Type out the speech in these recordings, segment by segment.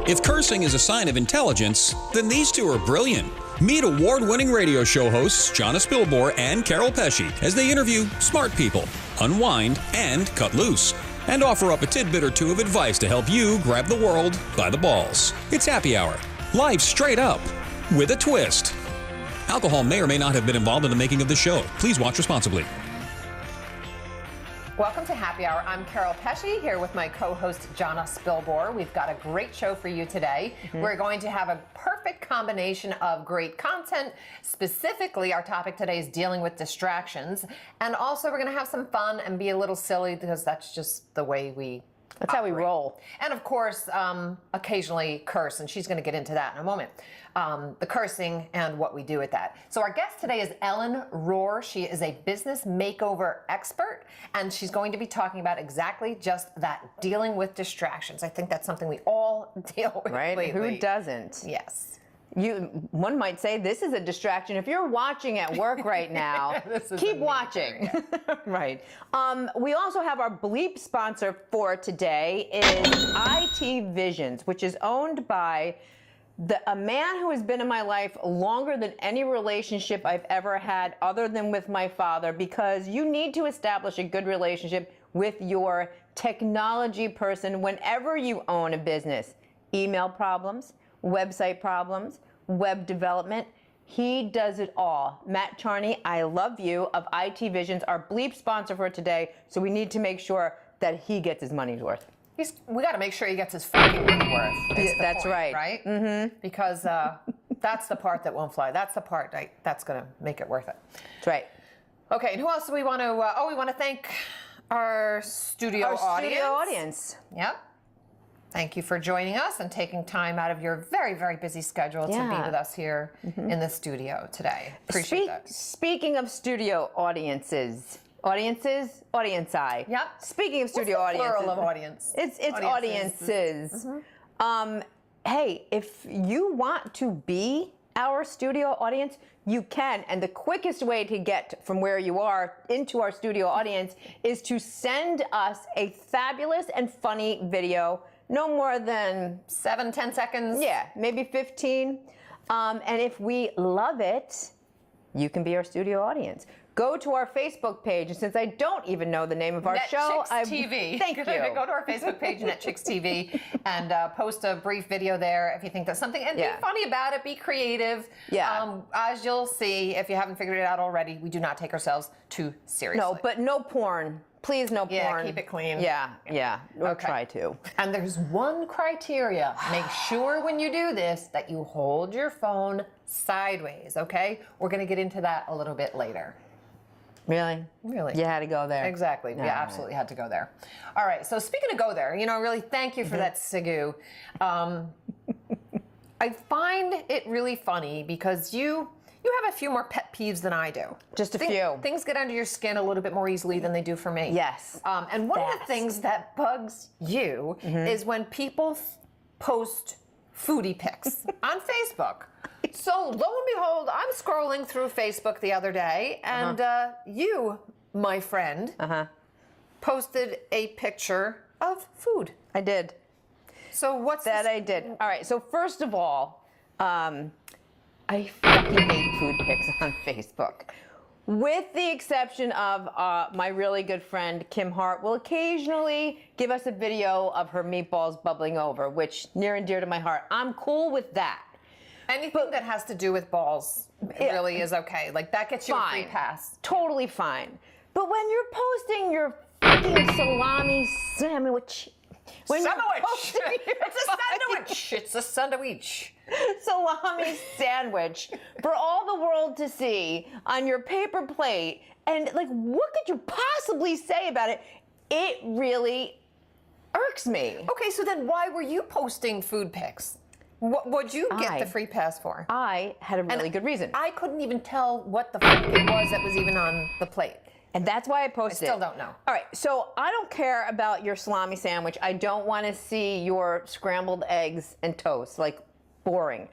If cursing is a sign of intelligence, then these two are brilliant. Meet award-winning radio show hosts Jonna Spilbor and Keryl Pesce as they interview smart people, unwind, and cut loose, and offer up a tidbit or two of advice to help you grab the world by the balls. It's Happy Hour, live straight up, with a twist. Alcohol may or may not have been involved in the making of the show. Please watch responsibly. Welcome to Happy Hour. I'm Keryl Pesce here with my co-host Jonna Spilbor. We've got a great show for you today. We're going to have a perfect combination of great content. Specifically, our topic today is dealing with distractions. And also we're going to have some fun and be a little silly because that's just the way we That's how we roll. And of course, occasionally curse, and she's going to get into that in a moment. The cursing and what we do with that. So our guest today is Ellen Rohr. She is a business makeover expert, and she's going to be talking about exactly just that, dealing with distractions. I think that's something we all deal with lately. Who doesn't? Yes. One might say this is a distraction. If you're watching at work right now, keep watching. Right. We also have our bleep sponsor for today is IT Visions, which is owned by a man who has been in my life longer than any relationship I've ever had other than with my father, because you need to establish a good relationship with your technology person whenever you own a business. Email problems, website problems, web development. He does it all. Matt Charney, I love you, of IT Visions, our bleep sponsor for today, so we need to make sure that he gets his money's worth. We got to make sure he gets his fucking money worth. That's point, right. Right? Mm-hmm. Because that's the part that won't fly. That's the part that's going to make it worth it. That's right. Okay, and who else do we want to... we want to thank our studio audience. Our studio audience. Yep. Thank you for joining us and taking time out of your very, very busy schedule to be with us here in the studio today. Appreciate that. Speaking of studio audiences... Audience-I. Yep. Speaking of studio audiences. Plural of audience. It's audiences. Hey, if you want to be our studio audience, you can. And the quickest way to get from where you are into our studio audience is to send us a fabulous and funny video, no more than 7-10 seconds. Yeah, maybe 15. And if we love it, you can be our studio audience. Go to our Facebook page, and since I don't even know the name of our show, TV. Thank you. Go to our Facebook page, NetChicks TV, and post a brief video there if you think that's something. And be funny about it. Be creative. Yeah. As you'll see, if you haven't figured it out already, we do not take ourselves too seriously. No, but no porn. Please, no porn. Yeah, keep it clean. Yeah. We'll try to. And there's one criteria. Make sure when you do this that you hold your phone sideways, okay? We're going to get into that a little bit later. Really? Really. You had to go there. Exactly. We absolutely had to go there. All right. So speaking of go there, really thank you for that, Sigu. I find it really funny because you have a few more pet peeves than I do. Just a few. Things get under your skin a little bit more easily than they do for me. Yes. And one of the things that bugs you is when people post foodie pics on Facebook. So lo and behold, I'm scrolling through Facebook the other day, and you, my friend, posted a picture of food. I did. So what's that? I did. All right. So first of all, I fucking hate food pics on Facebook. With the exception of my really good friend Kim Hart will occasionally give us a video of her meatballs bubbling over, which near and dear to my heart. I'm cool with that. Anything that has to do with balls really is okay. Like, that gets you a free pass. Totally fine. But when you're posting your fucking salami sandwich... It's a sandwich. Salami sandwich for all the world to see on your paper plate. And, like, what could you possibly say about it? It really irks me. Okay, so then why were you posting food pics? What would you get the free pass for? I had a really good reason. I couldn't even tell what the fuck it was that was even on the plate. And that's why I posted it. I still don't know. All right, so I don't care about your salami sandwich. I don't want to see your scrambled eggs and toast. Like, boring.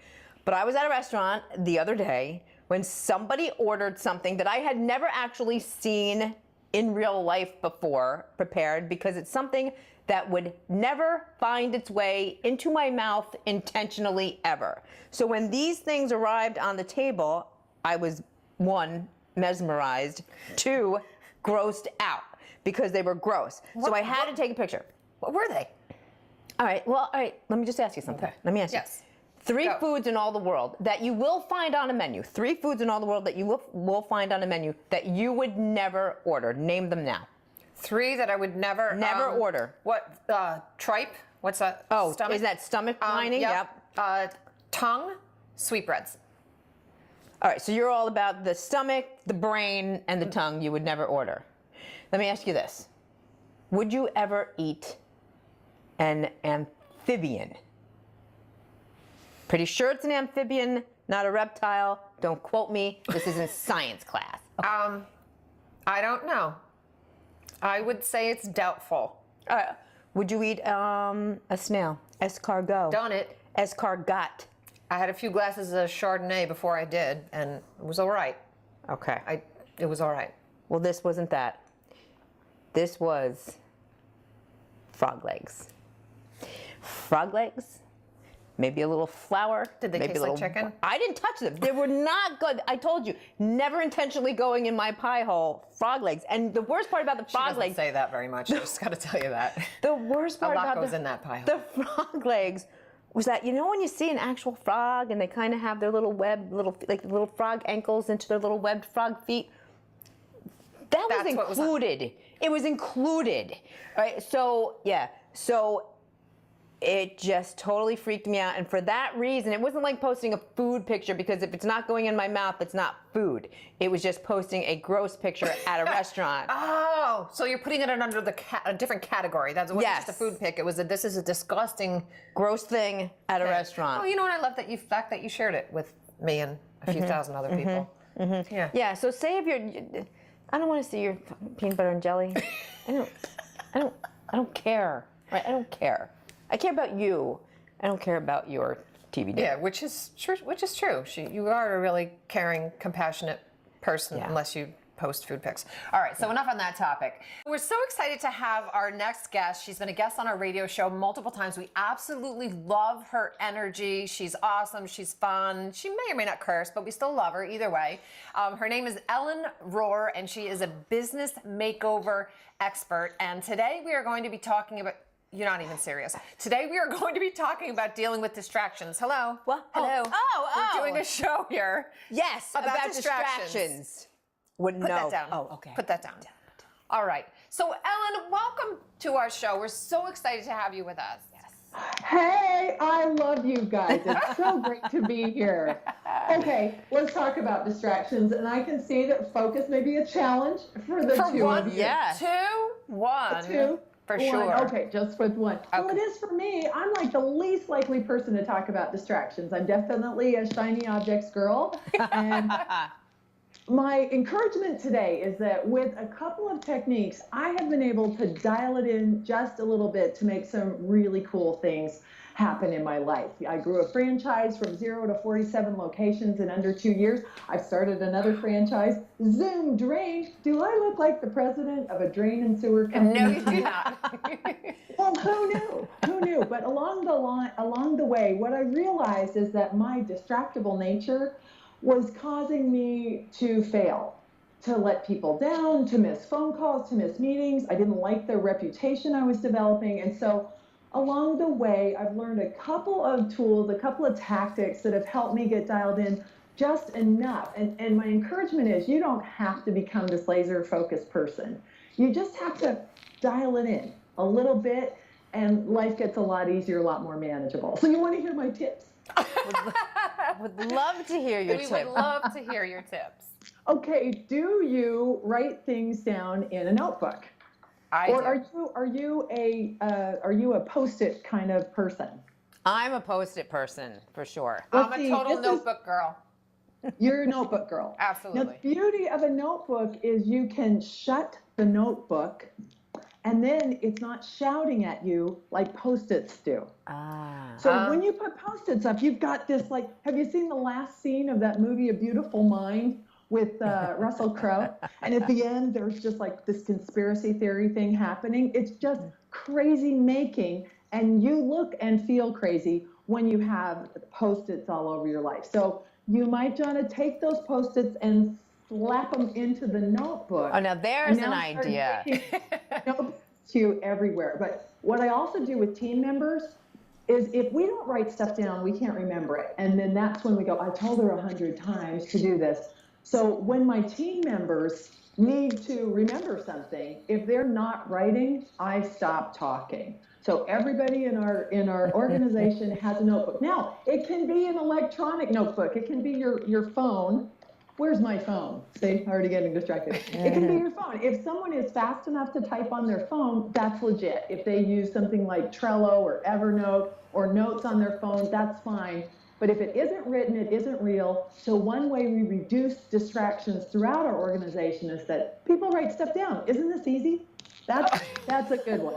But I was at a restaurant the other day when somebody ordered something that I had never actually seen in real life before prepared, because it's something that would never find its way into my mouth intentionally ever. So when these things arrived on the table, I was 1, mesmerized, 2, grossed out because they were gross. So I had to take a picture. What were they? All right, let me just ask you something. Okay. Let me ask you. Yes. 3 Go. foods in all the world that you will find on a menu. 3 foods in all the world that you will find on a menu that you would never order. Name them now. 3 that I would never order. What? Tripe? What's that? Oh, stomach? is that stomach lining? Yep. Tongue, sweetbreads. All right, so you're all about the stomach, the brain, and the tongue you would never order. Let me ask you this. Would you ever eat an amphibian? Pretty sure it's an amphibian, not a reptile. Don't quote me. This is in science class. I don't know. I would say it's doubtful. Would you eat a snail? Escargot. Done it. Escargot. I had a few glasses of Chardonnay before I did, and it was all right. Okay. It was all right. Well, this wasn't that. This was frog legs. Frog legs. Maybe a little flour. Did they maybe taste like chicken? I didn't touch them. They were not good. I told you, never intentionally going in my pie hole. Frog legs. And the worst part about the She frog doesn't legs. say that very much. I just got to tell you that. The worst part A lot about goes in that pie hole. the frog legs was that, you know, when you see an actual frog and they kind of have their little little frog ankles into their little webbed frog feet. That's what was on. included. It was included. Right? So, yeah. So it just totally freaked me out. And for that reason, it wasn't like posting a food picture, because if it's not going in my mouth, it's not food. It was just posting a gross picture at a restaurant. Oh, so you're putting it under a different category. That wasn't Yes. just a food pic. It was this is a disgusting Gross thing at a restaurant. Oh, you know what? I love the fact that you shared it with me and a few thousand other people. Yeah. Yeah, so say if you're, I don't want to see your peanut butter and jelly. I don't care. Right? I don't care. I care about you. I don't care about your TV dinner. Yeah, which is true. You are a really caring, compassionate person, Yeah. unless you post food pics. All right, so enough on that topic. We're so excited to have our next guest. She's been a guest on our radio show multiple times. We absolutely love her energy. She's awesome. She's fun. She may or may not curse, but we still love her either way. Her name is Ellen Rohr, and she is a business makeover expert. And today we are going to be talking about... You're not even serious. Today we are going to be talking about dealing with distractions. Hello. What? Hello. Oh. We're doing a show here. Yes, about distractions. Put that down. Oh, okay. Put that down. All right. So, Ellen, welcome to our show. We're so excited to have you with us. Hey, I love you guys. It's so great to be here. Okay, let's talk about distractions. And I can see that focus may be a challenge for the two of you. Yeah. 2, 1. Two. For One. sure. Okay, just with one. Well, it is for me. I'm like the least likely person to talk about distractions. I'm definitely a shiny objects girl. And my encouragement today is that with a couple of techniques, I have been able to dial it in just a little bit to make some really cool things happen in my life. I grew a franchise from 0 to 47 locations in under 2 years. I've started another franchise, Zoom Drain. Do I look like the president of a drain and sewer company? No, you do not. Well, who knew? Who knew? But along the way, what I realized is that my distractible nature was causing me to fail, to let people down, to miss phone calls, to miss meetings. I didn't like the reputation I was developing. And so along the way, I've learned a couple of tools, a couple of tactics that have helped me get dialed in just enough. And my encouragement is you don't have to become this laser focused person. You just have to dial it in a little bit, and life gets a lot easier, a lot more manageable. So you want to hear my tips? Would love to hear your We tip. would love to hear your tips. Okay, do you write things down in a notebook? Or are you a Post-it kind of person? I'm a Post-it person, for sure. I'm a total notebook girl. You're a notebook girl. Absolutely. Now, the beauty of a notebook is you can shut the notebook, and then it's not shouting at you like Post-its do. So when you put Post-its up, you've got this, like, have you seen the last scene of that movie, A Beautiful Mind, with Russell Crowe. And at the end, there's just like this conspiracy theory thing happening. It's just crazy making, and you look and feel crazy when you have Post-its all over your life. So you might, Jonna, take those Post-its and slap them into the notebook. Oh, now there's an idea. Notebooks to you everywhere. But what I also do with team members is if we don't write stuff down, we can't remember it. And then that's when we go, I told her 100 times to do this. So when my team members need to remember something, if they're not writing, I stop talking. So everybody in our organization has a notebook. Now, it can be an electronic notebook. It can be your phone. Where's my phone? See, already getting distracted. It can be your phone. If someone is fast enough to type on their phone, that's legit. If they use something like Trello or Evernote or notes on their phone, that's fine. But if it isn't written, it isn't real. So one way we reduce distractions throughout our organization is that people write stuff down. Isn't this easy? That's a good one.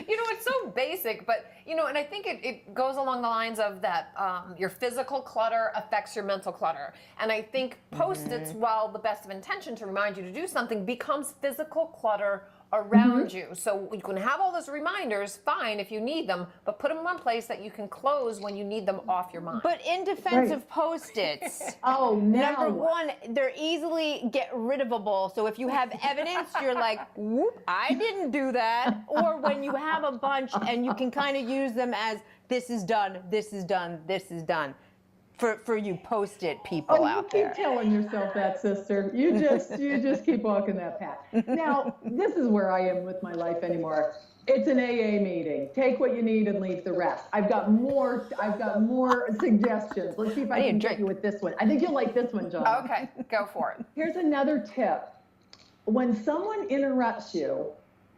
You know, it's so basic, but, you know, and I think it goes along the lines of that your physical clutter affects your mental clutter. And I think Post-its, while the best of intention to remind you to do something, becomes physical clutter around you. So you can have all those reminders, fine, if you need them, but put them in one place that you can close when you need them off your mind. But in defense of Post-its, number one, they're easily get rid-ofable. So if you have evidence, you're like, whoop, I didn't do that. Or when you have a bunch and you can kind of use them as this is done, this is done, this is done. For you Post-it people out there. You keep telling yourself that, sister. You just keep walking that path. Now, this is where I am with my life anymore. It's an AA meeting. Take what you need and leave the rest. I've got more suggestions. Let's see if I can get you with this one. I think you'll like this one, John. Okay, go for it. Here's another tip. When someone interrupts you,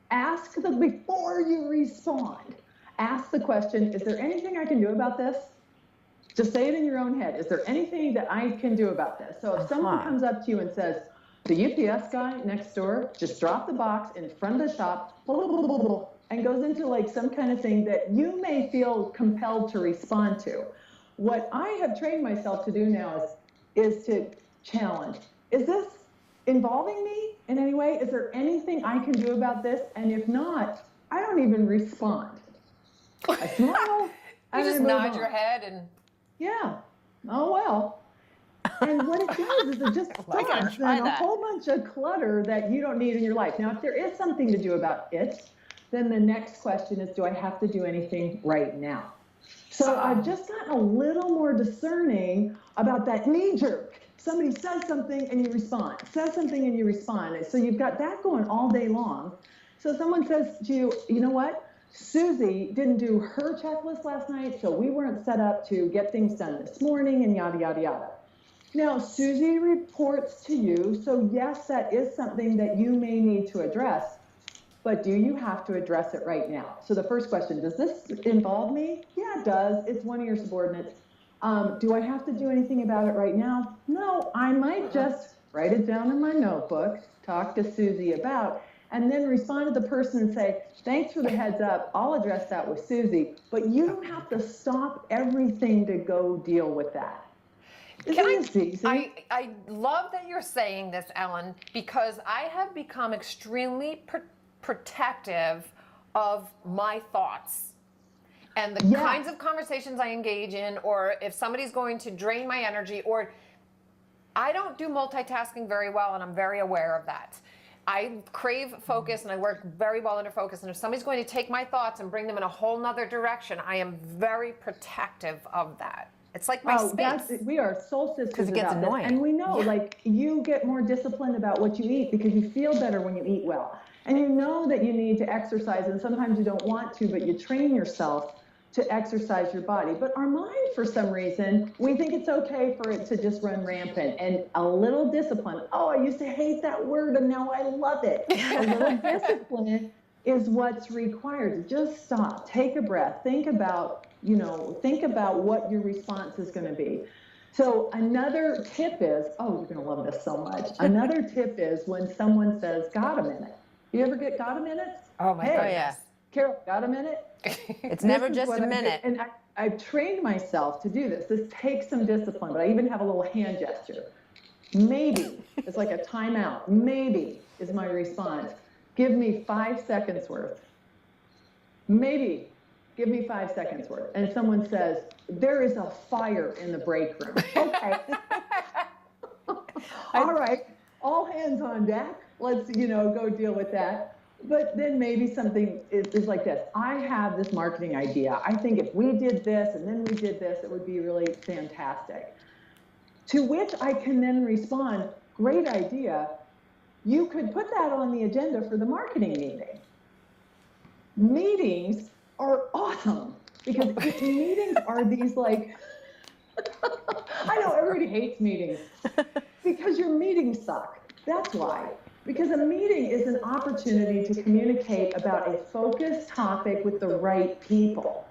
ask them before you respond. Ask the question, is there anything I can do about this? Just say it in your own head. Is there anything that I can do about this? So if someone comes up to you and says, the UPS guy next door just dropped the box in front of the shop, and goes into like some kind of thing that you may feel compelled to respond to. What I have trained myself to do now is to challenge. Is this involving me in any way? Is there anything I can do about this? And if not, I don't even respond. I smile. You just nod your head and... Yeah. Oh, well. And what it does is it just stops a whole bunch of clutter that you don't need in your life. Now, if there is something to do about it, then the next question is, do I have to do anything right now? So I've just gotten a little more discerning about that knee jerk. Somebody says something and you respond. Says something and you respond. So you've got that going all day long. So someone says to you, you know what? Susie didn't do her checklist last night, so we weren't set up to get things done this morning and yada, yada, yada. Now, Susie reports to you, so yes, that is something that you may need to address, but do you have to address it right now? So the first question, does this involve me? Yeah, it does. It's one of your subordinates. Do I have to do anything about it right now? No, I might just write it down in my notebook, talk to Susie about, and then respond to the person and say, thanks for the heads up, I'll address that with Susie, but you don't have to stop everything to go deal with that. I love that you're saying this, Ellen, because I have become extremely protective of my thoughts and the kinds of conversations I engage in, or if somebody's going to drain my energy, or I don't do multitasking very well, and I'm very aware of that. I crave focus and I work very well under focus. And if somebody's going to take my thoughts and bring them in a whole nother direction, I am very protective of that. It's like my space. We are soul sisters because it gets annoying. And we know, like, you get more disciplined about what you eat because you feel better when you eat well. And you know that you need to exercise, and sometimes you don't want to, but you train yourself to exercise your body. But our mind, for some reason, we think it's okay for it to just run rampant. And a little discipline, I used to hate that word and now I love it. A little discipline is what's required. Just stop, take a breath, think about what your response is going to be. So another tip is, you're going to love this so much. Another tip is when someone says, got a minute. You ever get got a minute? Oh my God, yes. Keryl, got a minute? It's never just a minute. And I've trained myself to do this. This takes some discipline, but I even have a little hand gesture. Maybe, it's like a timeout. Maybe is my response. Give me 5 seconds worth. Maybe, give me 5 seconds worth. And someone says, there is a fire in the break room. Okay. All right, all hands on deck. Let's, go deal with that. But then maybe something is like this. I have this marketing idea. I think if we did this and then we did this, it would be really fantastic. To which I can then respond, great idea. You could put that on the agenda for the marketing meeting. Meetings are awesome because meetings are these like, I know everybody hates meetings because your meetings suck. That's why. Because a meeting is an opportunity to communicate about a focused topic with the right people.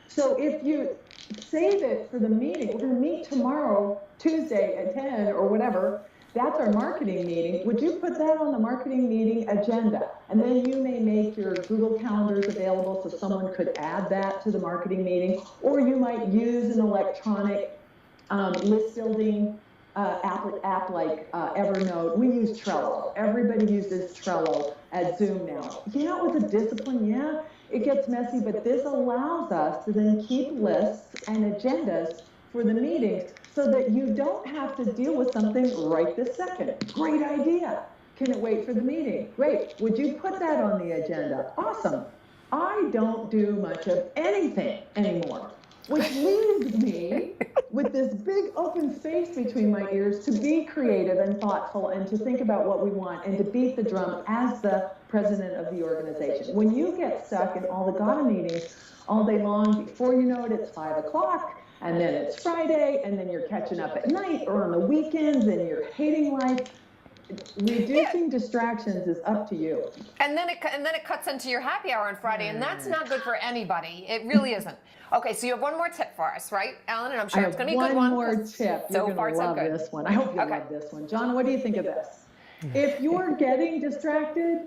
So if you save it for the meeting, we're going to meet tomorrow, Tuesday at 10 or whatever, that's our marketing meeting. Would you put that on the marketing meeting agenda? And then you may make your Google calendars available so someone could add that to the marketing meeting, or you might use an electronic list building app like Evernote. We use Trello. Everybody uses Trello at Zoom now. Yeah, with the discipline, yeah, it gets messy, but this allows us to then keep lists and agendas for the meetings so that you don't have to deal with something right this second. Great idea. Can it wait for the meeting? Great. Would you put that on the agenda? Awesome. I don't do much of anything anymore, which leaves me with this big open space between my ears to be creative and thoughtful and to think about what we want and to beat the drum as the president of the organization. When you get stuck in all the GATA meetings all day long, before you know it, it's 5 o'clock, and then it's Friday, and then you're catching up at night or on the weekends, and you're hating life. Reducing distractions is up to you. And then it cuts into your happy hour on Friday, and that's not good for anybody. It really isn't. Okay, so you have one more tip for us, right, Ellen? And I'm sure it's going to be a good one. One more tip. So You're far, going to so love good. this one. I hope you love this one. Jonna, what do you think of this? If you're getting distracted,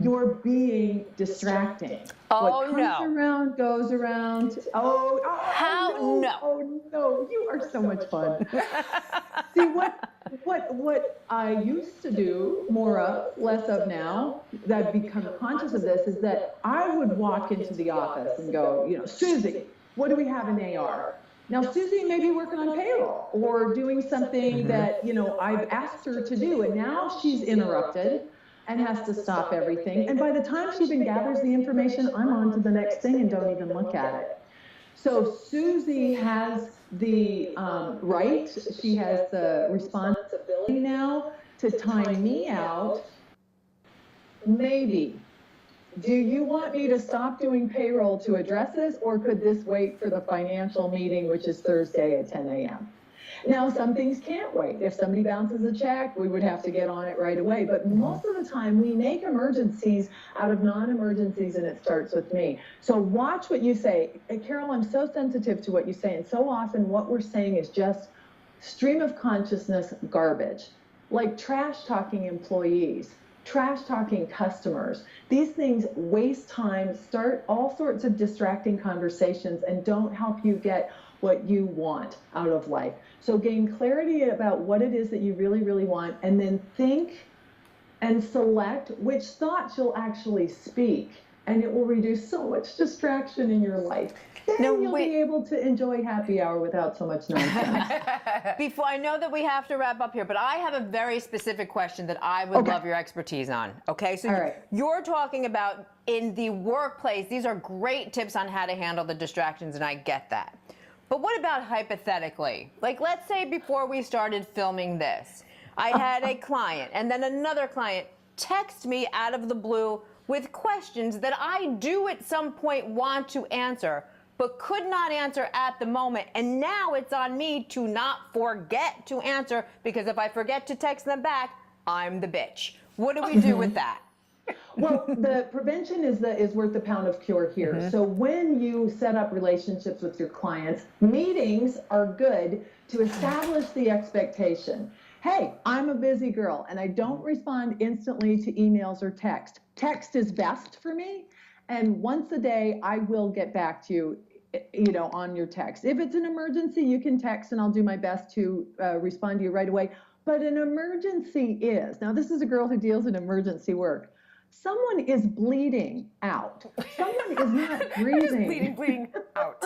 you're being distracting. Oh, what comes around goes around. How? No. Oh no, you are so much fun. See, what I used to do more of, less of now, that I've become conscious of this, is that I would walk into the office and go, Susie, what do we have in AR? Now, Susie may be working on payroll or doing something that, I've asked her to do, and now she's interrupted and has to stop everything. And by the time she even gathers the information, I'm on to the next thing and don't even look at it. So Susie has the right, she has the responsibility now to time me out. Maybe. Do you want me to stop doing payroll to address this, or could this wait for the financial meeting, which is Thursday at 10 a.m.? Now, some things can't wait. If somebody bounces a check, we would have to get on it right away. But most of the time, we make emergencies out of non-emergencies, and it starts with me. So watch what you say. Keryl, I'm so sensitive to what you say, and so often what we're saying is just stream of consciousness garbage, like trash-talking employees, trash-talking customers. These things waste time, start all sorts of distracting conversations, and don't help you get what you want out of life. So gain clarity about what it is that you really, really want, and then think and select which thoughts you'll actually speak, and it will reduce so much distraction in your life. Then you'll be able to enjoy happy hour without so much nonsense. Before, I know that we have to wrap up here, but I have a very specific question that I would love your expertise on. Okay, so you're talking about in the workplace, these are great tips on how to handle the distractions, and I get that. But what about hypothetically? Like, let's say before we started filming this, I had a client and then another client text me out of the blue with questions that I do at some point want to answer, but could not answer at the moment. And now it's on me to not forget to answer, because if I forget to text them back, I'm the bitch. What do we do with that? Well, the prevention is worth the pound of cure here. So when you set up relationships with your clients, meetings are good to establish the expectation. Hey, I'm a busy girl and I don't respond instantly to emails or text. Text is best for me, and once a day I will get back to you on your text. If it's an emergency, you can text and I'll do my best to respond to you right away. But an emergency now this is a girl who deals in emergency work. Someone is bleeding out. Someone is not breathing. bleeding out.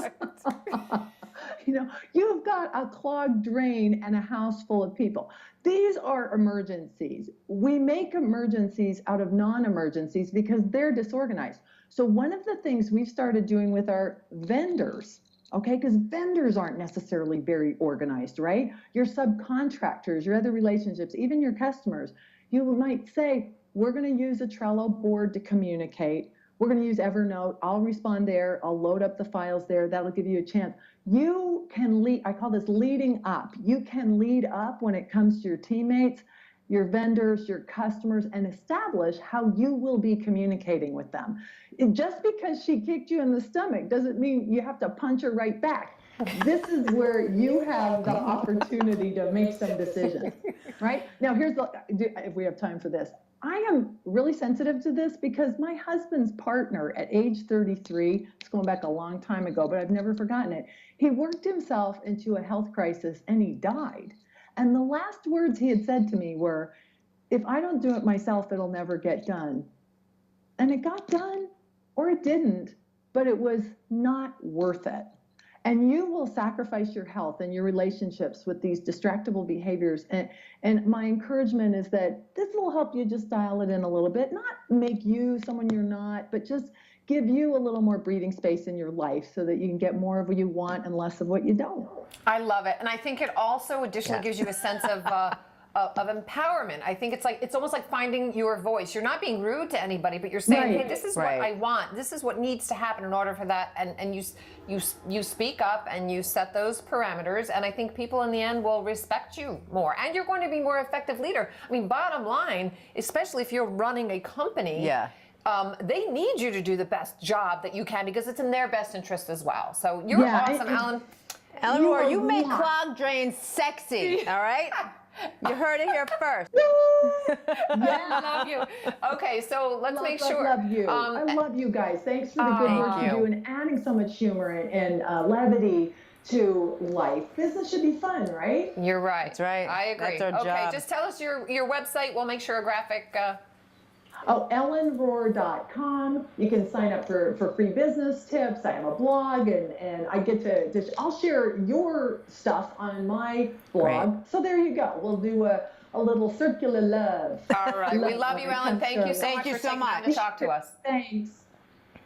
You've got a clogged drain and a house full of people. These are emergencies. We make emergencies out of non-emergencies because they're disorganized. So one of the things we've started doing with our vendors, okay, because vendors aren't necessarily very organized, right? Your subcontractors, your other relationships, even your customers, you might say, we're going to use a Trello board to communicate. We're going to use Evernote. I'll respond there. I'll load up the files there. That'll give you a chance. You can lead, I call this leading up. You can lead up when it comes to your teammates, your vendors, your customers, and establish how you will be communicating with them. Just because she kicked you in the stomach doesn't mean you have to punch her right back. This is where you have the opportunity to make some decisions, right? Now, if we have time for this. I am really sensitive to this because my husband's partner at age 33, it's going back a long time ago, but I've never forgotten it. He worked himself into a health crisis and he died. And the last words he had said to me were, if I don't do it myself, it'll never get done. And it got done or it didn't, but it was not worth it. And you will sacrifice your health and your relationships with these distractible behaviors. And my encouragement is that this will help you just dial it in a little bit, not make you someone you're not, but just give you a little more breathing space in your life so that you can get more of what you want and less of what you don't. I love it. And I think it also additionally gives you a sense of empowerment. I think it's almost like finding your voice. You're not being rude to anybody, but you're saying, hey, this is what I want. This is what needs to happen in order for that. And you speak up and you set those parameters. And I think people in the end will respect you more. And you're going to be more effective leader. I mean, bottom line, especially if you're running a company, they need you to do the best job that you can because it's in their best interest as well. So you're awesome, Ellen. Eleanor, you make clogged drains sexy, all right? You heard it here first. I love you. Okay, so let's make sure. I love you. I love you guys. Thanks for the good work you do and adding so much humor and levity to life. Business should be fun, right? You're right. That's right. I agree. That's our job. Just tell us your website. We'll make sure a graphic. ellenrohr.com. You can sign up for free business tips. I have a blog and I get to I'll share your stuff on my blog. Great. So there you go. We'll do a little circular love. All right. We love you, Ellen. Thank you so much for taking time to talk to us. Thanks.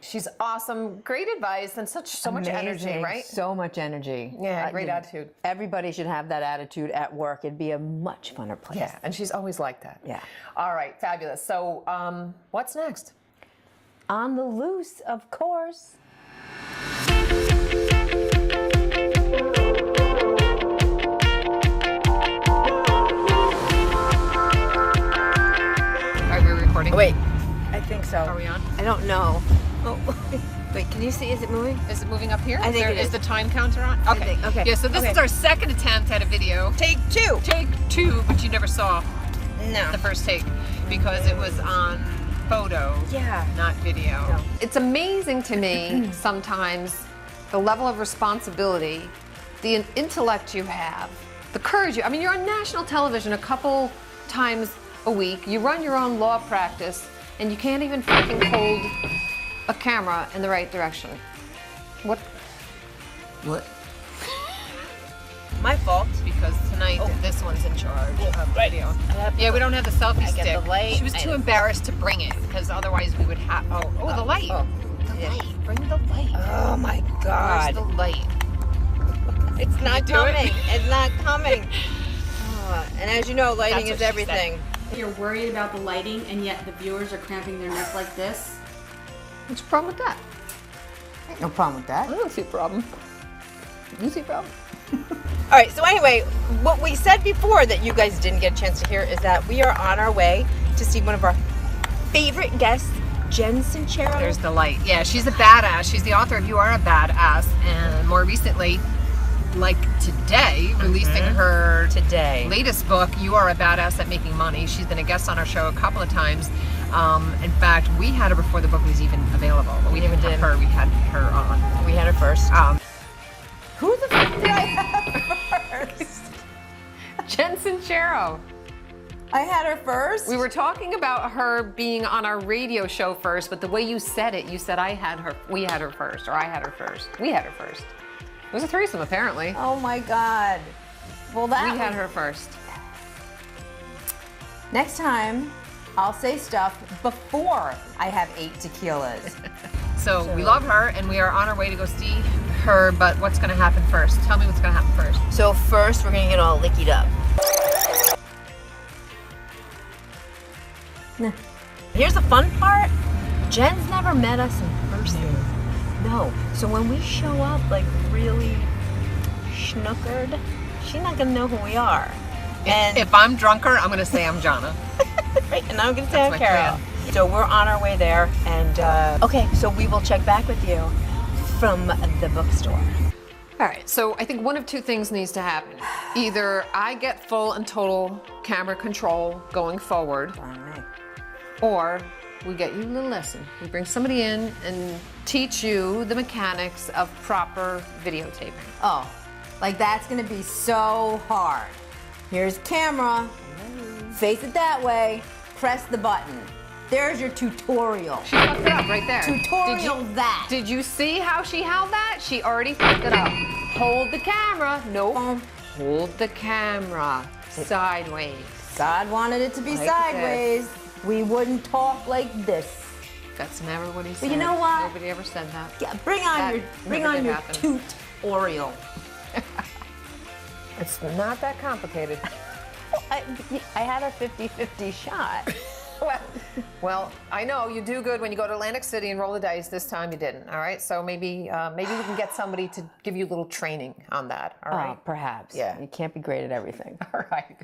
She's awesome. Great advice and so much energy, right? So much energy. Yeah, great attitude. Everybody should have that attitude at work. It'd be a much funner place. Yeah, and she's always like that. Yeah. All right, fabulous. So what's next? On the loose, of course. Are we recording? Wait, I think so. Are we on? I don't know. Oh, wait, can you see? Is it moving? Is it moving up here? I think it is. Is the time counter on? Okay. Okay. Yeah, so this is our second attempt at a video. Take two. Take two, but you never saw No. the first take because it was on photo, not video. No. It's amazing to me sometimes the level of responsibility, the intellect you have, the courage. I mean, you're on national television a couple times a week. You run your own law practice, and you can't even fucking hold a camera in the right direction. What? My fault. Because tonight this one's in charge of video. Yeah, we don't have the selfie stick. The light. She was too embarrassed to bring it because otherwise we would have. The light. The light. Bring the light. Oh my God. Where's the light? It's not do coming. it? It's not coming. And as you know, lighting That's is what she everything. You're worried about the lighting, and yet the viewers are cramping their neck like this. What's the problem with that? No problem with that. I don't see a problem. You see a problem? All right, so anyway, what we said before that you guys didn't get a chance to hear is that we are on our way to see one of our favorite guests, Jen Sincero. There's the light. Yeah, she's a badass. She's the author of You Are a Badass, and more recently, like today, releasing her Today. latest book, You Are a Badass at Making Money. She's been a guest on our show a couple of times. In fact, we had her before the book was even available, but we didn't have her. We had her on. We had her first. Who the fuck did I have first? Jen Sincero. I had her first? We were talking about her being on our radio show first, but the way you said it, you said we had her first, or I had her first. We had her first. It was a threesome, apparently. Oh my God. Well, that We had her first. Next time, I'll say stuff before I have 8 tequilas. So we love her, and we are on our way to go see her, but what's going to happen first? Tell me what's going to happen first. So first, we're gonna get all lickied up. Here's the fun part. Jen's never met us in person. No. So when we show up like really schnookered, she's not gonna know who we are. And If I'm drunker, I'm going to say I'm Jonna. right, and I'm gonna say I'm my Keryl. So we're on our way there, and okay, so we will check back with you from the bookstore. All right, so I think one of two things needs to happen. Either I get full and total camera control going forward, or we get you a little lesson. We bring somebody in and teach you the mechanics of proper videotaping. Oh, like that's gonna be so hard. Here's camera, face it that way, press the button. There's your tutorial. She fucked it up right there. Tutorial that. Did you see how she held that? She already fucked it up. Hold the camera. Nope. Hold the camera sideways. God wanted it to be Like sideways. We wouldn't talk like this. That's never what he said. But you know what? Nobody ever said that. Yeah, bring on never did your happen. tutorial. It's not that complicated. I had a 50-50 shot. Well, I know you do good when you go to Atlantic City and roll the dice. This time you didn't. All right, so maybe we can get somebody to give you a little training on that. All right. Perhaps. Yeah. You can't be great at everything. All right,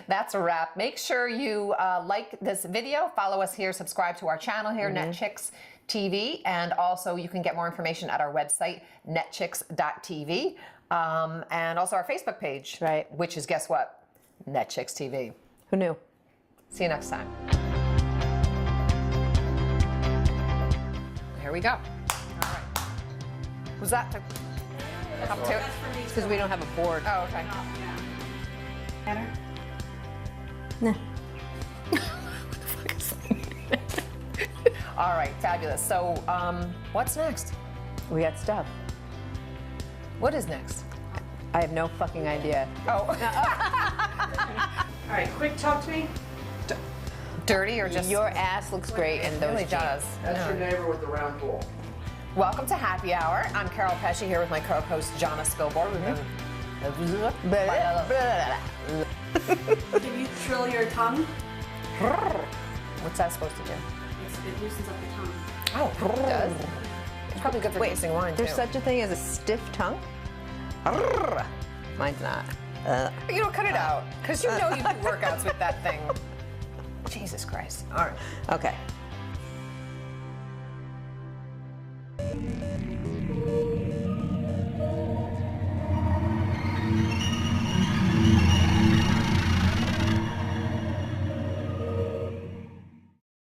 that's a wrap. Make sure you like this video, follow us here, subscribe to our channel here, NetChicks TV, and also you can get more information at our website, netchicks.tv, and also our Facebook page, Right. which is, guess what? NetChicks TV. Who knew? See you next time. Here we go. All right. Was that to up to? It's because we don't have a board. Oh, okay. Better? No. All right, fabulous. So, what's next? We got stuff. What is next? I have no fucking idea. Oh, All right, quick talk to me. dirty or just? Your ass looks great in It those really jeans. does. That's your neighbor with the round pool. Welcome to Happy Hour. I'm Keryl Pesce here with my co-host Jonna Spilbor. Did you trill your tongue? What's that supposed to do? It loosens up the tongue. Oh, it does. It's probably good for tasting wine There's too. such a thing as a stiff tongue? Mine's not. You don't cut it out, because you know you do workouts with that thing. Jesus Christ. All right. Okay.